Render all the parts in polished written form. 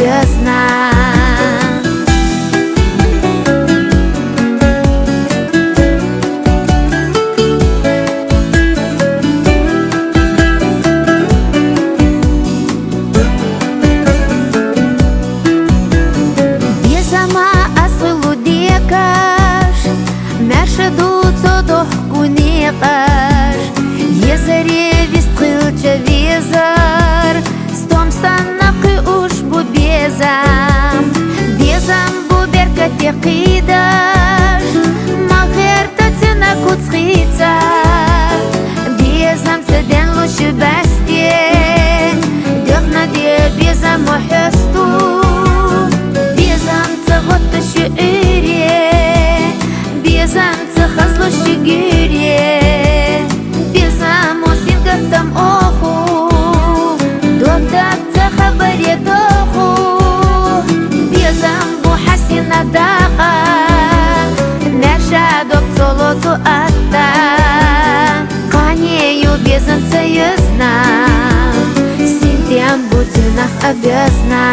обязана. Езаревист қылча везар, стомсан нақы уж бу безам. Безам бу беркате қидаш, мағерта цена куцхица. Безам цеден лучше басте, дёхна де безам мухесту. Безам цеготта шиире, безам цехазлу шигире. Там оху, доктор цахабаре доху, безам бу хасина даqa, наша доктолоту атта, канею безам цаязна, синтям бутинах обязна.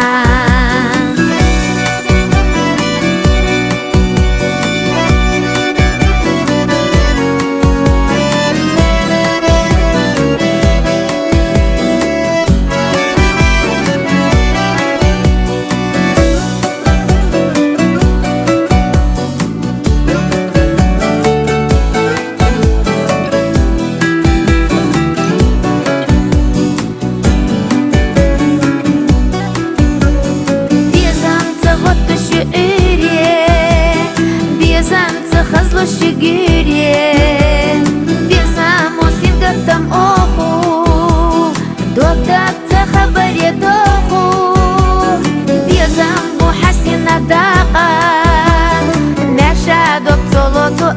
Хазло шигире, безам осинга там оху, доктор цахабаре доху, безам бу хасина даqa, наша доктолоту